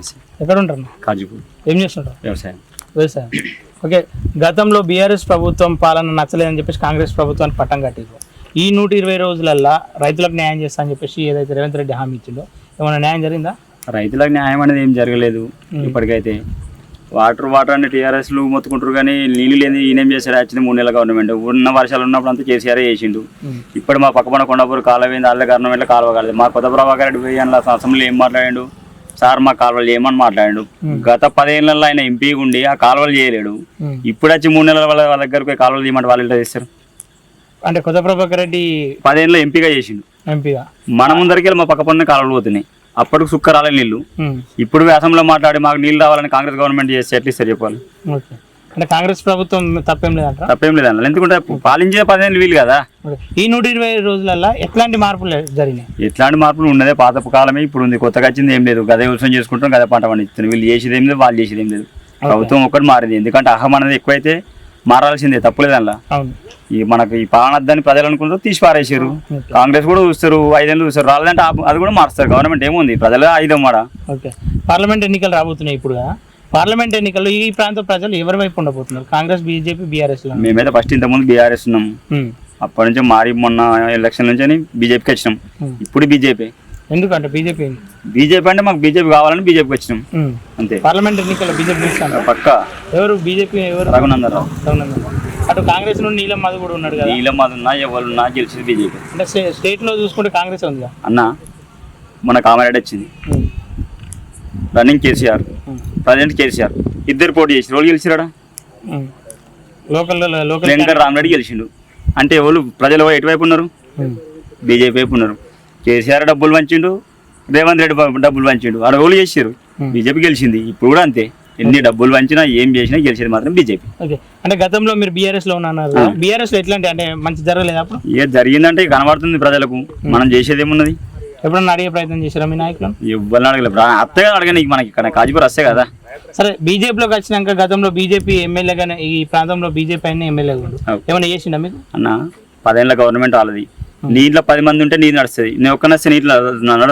ఎక్కడ ఉంటారు? కాజీపూర్. ఏం చేస్తుంటారు? వ్యవసాయం. ఓకే, గతంలో బీఆర్ఎస్ ప్రభుత్వం పాలన నచ్చలేదని చెప్పేసి కాంగ్రెస్ ప్రభుత్వానికి పట్టం కట్టిరు. ఈ 120 రోజులల్లో రైతులకు న్యాయం చేస్తా అని చెప్పేసి ఏదైతే రేవంత్ రెడ్డి హామీ ఇచ్చిందో ఏమైనా న్యాయం జరిగిందా? రైతులకు న్యాయం అనేది ఏం జరగలేదు ఇప్పటికైతే. వాటర్ అంటే టీఆర్ఎస్లు మొత్తుకుంటారు కానీ నీళ్ళు లేని ఈయనేం చేశారు? వచ్చింది 3 నెలల గవర్నమెంట్ ఉన్న వర్షాలు ఉన్నప్పుడు అంతా కేసీఆర్ చేసిండు. ఇప్పుడు మా పక్కపన్న కొండపూర్ కాలువైంది, వాళ్ళ గవర్నమెంట్లో కాలువ కాలేదు. మా కొత్త ప్రభాకర్ రెడ్డి పోయి అందులో అసెంబ్లీలో ఏం మాట్లాడాడు? సార్ మా కాలువలు చేయమని మాట్లాడాడు. గత 10 ఏళ్ళలో ఆయన ఎంపీ ఉండి ఆ కాలువలు చేయలేడు. ఇప్పుడు వచ్చి 3 నెలల వాళ్ళ దగ్గరకు కాలువలు చేయమంటే వాళ్ళు ఇట్లా చేస్తారు. అంటే కొత్త ప్రభాకర్ రెడ్డి 10 ఏళ్ళలో ఎంపీగా చేసిండు. ఎంపీగా మన ముందరికి మా పక్క పన్న కాలువలు పోతున్నాయి. అప్పటికి సుక్క రాలే నీళ్ళు. ఇప్పుడు అసెంబ్లీలో మాట్లాడి మాకు నీళ్ళు రావాలని కాంగ్రెస్ గవర్నమెంట్ చేస్తే ఎట్లా ఇస్తారు చెప్పాలి? అంటే కాంగ్రెస్ ప్రభుత్వం తప్పేం లేదంట? తప్పేం లేదన్న, ఎందుకంటే పాలించే 10 ఏళ్ళు వీలు కదా. ఈ 120 రోజులలో ఎట్లాంటి మార్పులు జరిగినాయి? ఎట్లాంటి మార్పులు ఉన్నదే పాత కాలమే ఇప్పుడు ఉంది, కొత్తగా వచ్చింది ఏం లేదు. గదే వ్యవసాయం చేసుకుంటాం, గదే పంట పండిస్తున్నాం. వీళ్ళు చేసేది ఏం లేదు, వాళ్ళు చేసేది ఏం లేదు. ప్రభుత్వం ఒక్కటి మారింది, ఎందుకంటే అహం అనేది ఎక్కువైతే మారాల్సిందే, తప్పులేదు అందులో. ఈ మనకి ఈ పాలనద్దని ప్రజలు అనుకుంటారు, తీసి పారేసారు. కాంగ్రెస్ కూడా చూస్తారు, 5 ఏళ్ళు చూస్తారు, రాలేదంటే అది కూడా మారుస్తారు. గవర్నమెంట్ ఏముంది, ప్రజలు ఆయుధం మాట. ఓకే, పార్లమెంట్ ఎన్నికలు రాబోతున్నాయి ఇప్పుడు. పార్లమెంట్ ఎన్నికల్లో ఈ ప్రాంత ప్రజలు ఎవరి వైపు ఉండబోతున్నారు? Congress, BJP, BRS? మేమైతే ఫస్ట్ ఇంతకుముందు బీఆర్ఎస్ ఉన్నాం, అప్పటి నుంచి మారి మొన్న ఎలక్షన్ నుంచి బీజేపీకి వచ్చినాం. ఇప్పుడు బీజేపీ. ఎందుకంటే బీజేపీ అంటే మాకు బీజేపీ కావాలని బీజేపీకి వచ్చినాం అంతే. పార్లమెంట్ ఎన్నికల్లో బీజేపీ పక్క. ఎవరు బీజేపీ? ఎవరు? రఘునందన్ రావు. అటు కాంగ్రెస్ నుండి నీలం మధు కూడా ఉన్నాడు కదా. నీలం మధు ఉన్నా ఎవరున్నా గెలిచింది బీజేపీ. అంటే స్టేట్ లో చూసుకుంటే కాంగ్రెస్ ఉంది అన్న. మన కామారెడ్డి వచ్చింది, రన్నింగ్ కేసీఆర్, ప్రజెంట్ కేసీఆర్, ఇద్దరు పోటీ చేసి రోజు గెలిచిరాడా? వెంకట రామరెడ్డి గెలిచిండు. అంటే ఎవరు ప్రజలు ఎటువైపు ఉన్నారు? బీజేపీ వైపు ఉన్నారు. కేసీఆర్ డబ్బులు పంచిండు, రేవంత్ రెడ్డి డబ్బులు పంచిండు, ఆ రోజులు చేసారు, బీజేపీ గెలిచింది. ఇప్పుడు కూడా అంతే, ఎన్ని డబ్బులు పంచినా ఏం చేసినా గెలిచేది మాత్రం బీజేపీ. అంటే గతంలో మీరు బీఆర్ఎస్ లో ఉన్నారు, బీఆర్ఎస్ లో ఎట్లాంటి అంటే మంచి జరగలేదు అప్పుడు? ఏ జరిగిందంటే కనబడుతుంది ప్రజలకు, మనం చేసేది ఏమున్నది? ఎప్పుడన్నా అడిగే ప్రయత్నం చేశారా మీ నాయకులను? ఎవరిని అడగలేదు, అత్తగా అడగని మనకి ఇక్కడ కాజీపూర్ వస్తే కదా. సరే, బీజేపీలోకి వచ్చినాక గతంలో బీజేపీ ఎమ్మెల్యేగానే ఈ ప్రాంతంలో బీజేపీ అయినా ఎమ్మెల్యే ఏమైనా చేసిండా మీకు? అన్న 10 ఏళ్ళ గవర్నమెంట్ వాళ్ళది, నీటిలో 10 మంది ఉంటే నీళ్ళు నడుస్తుంది. నేను ఒక్క నస్తే నీటిలో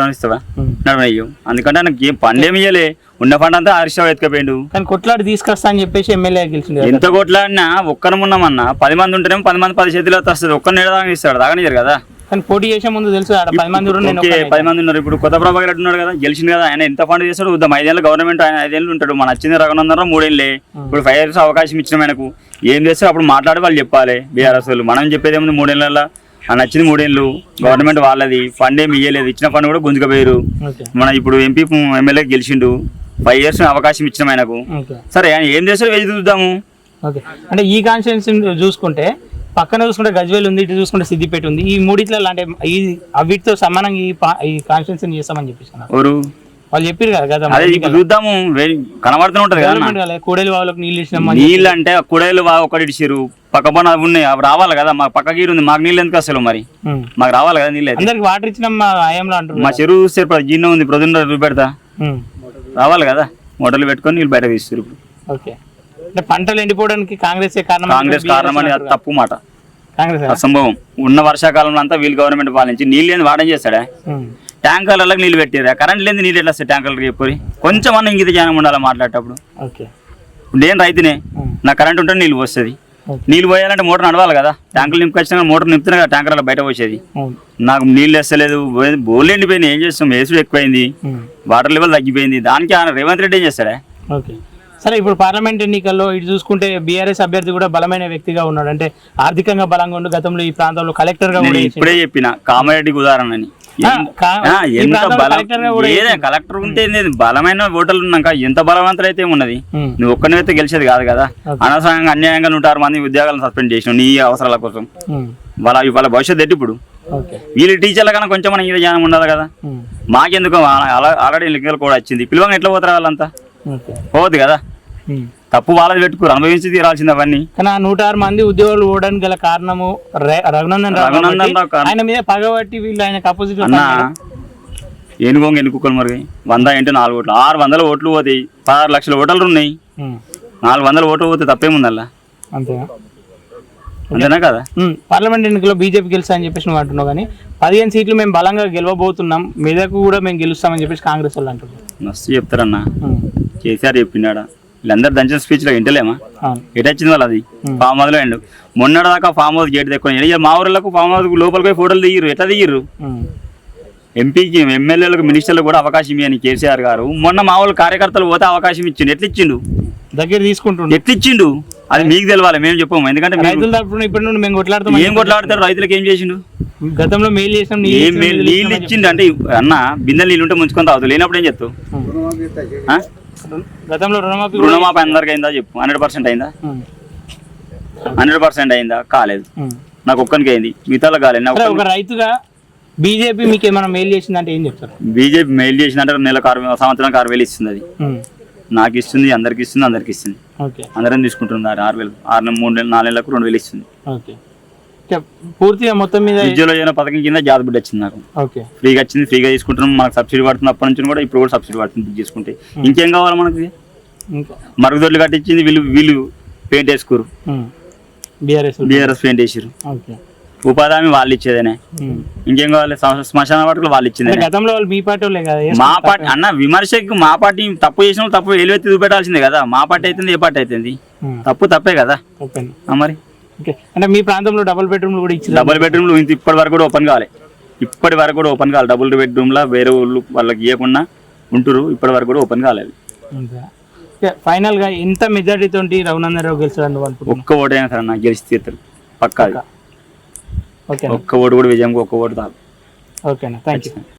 నడుస్తావా? నడవయ్యో. అందుకంటే నాకు ఏం పండు ఏమి ఇయ్యలే, ఉన్న పండు అంతా హరీష్ ఎత్తుకపోయిండు. కానీ కొట్లాడి తీసుకొస్తా అని చెప్పేసి ఎమ్మెల్యే గెలిచింది. ఎంత కొట్లాడినా ఒక్కరం ఉన్నామన్నా, 10 మంది ఉంటేనేమో 10 మంది 10 చేతిలో వస్తుంది, ఒక్కరిని దాకా ఇస్తాడు, దాగనియరు కదా. కానీ పోటీ చేసే ముందు తెలుసు 10 మంది 10 మంది ఉన్నారు. ఇప్పుడు కొత్త ప్రభాకర్ రెడ్డి ఉన్నాడు కదా, గెలిచింది కదా, ఆయన ఎంత ఫండ్ చేస్తాడు? 5 ఏళ్ళ గవర్నమెంట్, ఆయన 5 ఏళ్ళు ఉంటాడు. మన వచ్చింది రఘునందన్ 3 ఏళ్ళే. ఇప్పుడు 5 years అవకాశం ఇచ్చిన ఆయనకు ఏం చేస్తారు అప్పుడు మాట్లాడి వాళ్ళు చెప్పాలి. బీఆర్ఎస్ వాళ్ళు మనం చెప్పేది ఏముంది? 3 ఏళ్ళ ఆయన నచ్చింది, 3 ఏళ్ళు గవర్నమెంట్ వాళ్ళది, ఫండ్ ఏమి ఇయ్యలేదు, ఇచ్చిన ఫండ్ కూడా గుంజుకపోయారు. మన ఇప్పుడు ఎంపీ ఎమ్మెల్యే గెలిచిండు, 5 years అవకాశం ఇచ్చిన ఆయనకు. సరే ఆయన ఏం చేస్తాడు వేసి చూద్దాము. అంటే ఈ కాన్స్టిట్యున్సీ చూసుకుంటే పక్కన చూసుకుంటే గజ్వేల్ ఉంది, ఇటు చూసుకుంటే సిద్దిపేట ఉంది. ఈ మూడిట్లో అంటే ఈ వీటితో సమానంగా ఈ కాన్స్టిట్యున్సీ చేస్తామని చెప్పేసి వాళ్ళు చెప్పారు కదా. అదే చూద్దాము, కనబడుతూ ఉంటది కదా. కూడేలు వాళ్ళకి నీళ్ళు ఇచ్చిన నీళ్ళు అంటే కూడేలు ఒకటి ఇచ్చారు, పక్క పని అవి ఉన్నాయి, అవి రావాలి కదా. మా పక్క గీరు ఉంది, మాకు నీళ్ళు ఎందుకు అసలు? మరి మాకు రావాలి కదా నీళ్ళు. అందరికి వాటర్ ఇచ్చిన మా ఆయంలో అంటారు. మా చెరువు చూస్తే గిన్నె ఉంది, ప్రొద్దున పెడతా రావాలి కదా. మోటార్లు పెట్టుకొని నీళ్ళు బయట తీస్తారు. ఓకే, అంటే పంటలు ఎండిపోవడానికి కాంగ్రెస్ కారణం అని అది తప్పు మాట, అసంభవం. ఉన్న వర్షాకాలంలో అంతా వీళ్ళు గవర్నమెంట్ పాలించి నీళ్ళు లేని వాడని చేస్తాడా? ట్యాంకర్లకు నీళ్ళు పెట్టారా? కరెంట్ లేని నీళ్ళు ఎట్లా వస్తాయి ట్యాంకర్లకు? చెప్పి కొంచెం అన్న ఇంగిత జ్ఞానం ఉండాలి మాట్లాడేటప్పుడు. నేను రైతునే, నా కరెంట్ ఉంటే నీళ్ళు వస్తుంది. నీళ్ళు పోయాలంటే మోటార్ నడవాలి కదా. ట్యాంకులు నింపుకొచ్చినా మోటార్ నింపుతున్నా కదా ట్యాంకర్లో బయట పోసేది. నాకు నీళ్ళు వేస్తలేదు, బోర్లు ఎండిపోయింది, ఏం చేస్తాం? వేసుడు ఎక్కువైంది, వాటర్ లెవెల్ తగ్గిపోయింది. దానికి రేవంత్ రెడ్డి ఏం చేస్తాడా? సరే, ఇప్పుడు పార్లమెంట్ ఎన్నికల్లో ఇటు చూసుకుంటే బీఆర్ఎస్ అభ్యర్థి కూడా బలమైన వ్యక్తిగా ఉన్నాడు. అంటే ఆర్థికంగా బలంగా ఉండి గతంలో ఈ ప్రాంతంలో కలెక్టర్ గా ఇప్పుడే చెప్పిన కామారెడ్డికి ఉదాహరణ అని. కలెక్టర్ ఉంటే బలమైన ఓటర్లు ఉన్నాక ఎంత బలవంతులు అయితే ఉన్నది. నువ్వు ఒక్కరినైతే గెలిచేది కాదు కదా. అనవసరంగా అన్యాయంగా 106 మంది ఉద్యోగాలను సస్పెండ్ చేసినావు నీ అవసరాల కోసం. వాళ్ళ భవిష్యత్తు ఎట్టి ఇప్పుడు వీళ్ళు టీచర్ల కన్నా కొంచెం మన ఇంగిత జ్ఞానం ఉండాలి కదా. మాకెందుకు ఆల్రెడీ ఎన్నికలు కూడా వచ్చింది, పిలువగా ఎట్లా పోతారు వాళ్ళంతా? పోవద్దు కదా. తప్పు వాళ్ళది పెట్టుకుని అనుభవించి తీరాల్సింది అవన్నీ. కానీ 106 మంది ఉద్యోగులు ఓడడానికి గల కారణము రఘునందన్ రావు. ఆయన మీద పగబట్టి వీళ్ళు ఆయనకు అపోజిట్ అన్న ఏనుగోంగ ఎన్నుకోవాలి. మరి 100 అంటే 4 ఓట్లు, 600 ఓట్లు పోతాయి. 16 లక్షల ఓటర్లు ఉన్నాయి, 400 ఓట్లు పోతే తప్పేముందల్లా? అంతేనా? అంతేనా కదా? పార్లమెంట్ ఎన్నికల్లో బీజేపీ గెలుస్తా అని చెప్పేసి నువ్వు అంటున్నావు, కానీ 15 సీట్లు మేము బలంగా గెలవబోతున్నాం, మెదకు కూడా మేము గెలుస్తామని చెప్పేసి కాంగ్రెస్ వాళ్ళు అంటున్నారు. మస్తు చెప్తారన్న. కేసీఆర్ చెప్పినాడా? వీళ్ళందరూ దంచిన స్పీచ్లో వింటలేమా? ఎటొచ్చింది వాళ్ళు అది ఫామ్ హౌస్లో ఎండు మొన్నటి దాకా ఫామ్ హౌస్ గేట్ తెక్కుని మా ఊళ్ళకు ఫామ్ హౌస్ లోపలికి పోయి ఫోటోలు దిగిర్రు. ఎట్లా దిగిర్రు? ఎంపీకి ఎమ్మెల్యేలకు మినిస్టర్లకు కూడా అవకాశం ఇవ్వని కేసీఆర్ గారు మొన్న మా వాళ్ళు కార్యకర్తలు పోతే అవకాశం ఇచ్చిండు. ఎట్లా ఇచ్చిండు? దగ్గర తీసుకుంటుండు. ఎట్లా ఇచ్చిండు అది మీకు తెలవాలి, మేము చెప్పాము. ఎందుకంటే రైతుల తరపున ఇప్పటి నుండి మేము కొట్లాడుతాం. ఏం కొట్లాడతారు? రైతులకు ఏం చేసిండు? గతంలో మేలు చేసాం. ఏం నీళ్ళు ఇచ్చిండు అంటే అన్న బిందెలు నీళ్ళు ఉంటే ముంచుకొని తాగుతావు, లేనప్పుడు ఏం చెప్తావు? గతంలో రుణమాఫీ అందరికి అయిందా చెప్పు? 100% అయిందా? 100% అయిందా? కాలేదు. నాకు ఒక్కరికి అయింది, మిగతా కాలేదు. ఒక రైతుగా బీజేపీ మీకు ఏమైనా మేలు చేసిందంటే ఏం చెప్తారు? బీజేపీ మెయిల్ చేసిందంటే నెలకు 6,000 సంవత్సరానికి 6,000 ఇస్తుంది. అది నాకు ఇస్తుంది, అందరికి ఇస్తుంది, అందరికి ఇస్తుంది. అందరం తీసుకుంటున్నారు 6,000. 6 నెలలు 3 నెలలు 4 నెలలకు 2,000 ఇస్తుంది. పూర్తిగా మొత్తం మీద విద్యలో ఏదైనా పథకం కింద జాబ్ బిడ్డ వచ్చింది నాకు. ఫ్రీగా వచ్చింది, ఫ్రీగా తీసుకుంటున్నాం. మనకు సబ్సిడీ పడుతుంది అప్పటి నుంచి కూడా, ఇప్పుడు కూడా సబ్సిడీ పడుతుంది బుక్ చేసుకుంటే. ఇంకేం కావాలి మనకి? మరుగుదొడ్లు కట్టించింది వీళ్ళు పెయింట్ వేసుకోరు, బీఆర్ఎస్ పెయింట్ వేసారు. ఉపాధి హామీ వాళ్ళు ఇచ్చేదేనే. ఇంకేం కావాలి? శ్మశాన వాటికి వాళ్ళు ఇచ్చింది. గతంలో వాళ్ళు మీ పార్టీ వాళ్ళే కదా? మా పార్టీ అన్న విమర్శకు మా పార్టీ తప్పు చేసిన తప్పు ఎలువెత్తి చూపెట్టాల్సిందే కదా. మా పార్టీ అవుతుంది, ఏ పార్టీ అవుతుంది, తప్పే కదా మరి. అంటే మీ ప్రాంతంలో డబుల్ బెడ్రూమ్లు కూడా ఇచ్చారు? డబుల్ బెడ్రూమ్లు ఇప్పటి వరకు కూడా ఓపెన్ కావాలి. ఇప్పటి వరకు కూడా ఓపెన్ కావాలి. డబుల్ బెడ్రూమ్లో వేరే ఊళ్ళు వాళ్ళకి ఇవ్వకుండా ఉంటురు. ఇప్పటి వరకు కూడా ఓపెన్ కాలేదు. ఫైనల్ గా ఎంత మెజారిటీతో రఘునందనరావు గెలిచాడు? ఒక్క ఓటు అయినా సరే నాకు గెలిచి తీరుతారు పక్కా. ఒక్క ఓటు కూడా విజయం, ఒక్క ఓటు తాగు. ఓకేనా, థ్యాంక్ యూ.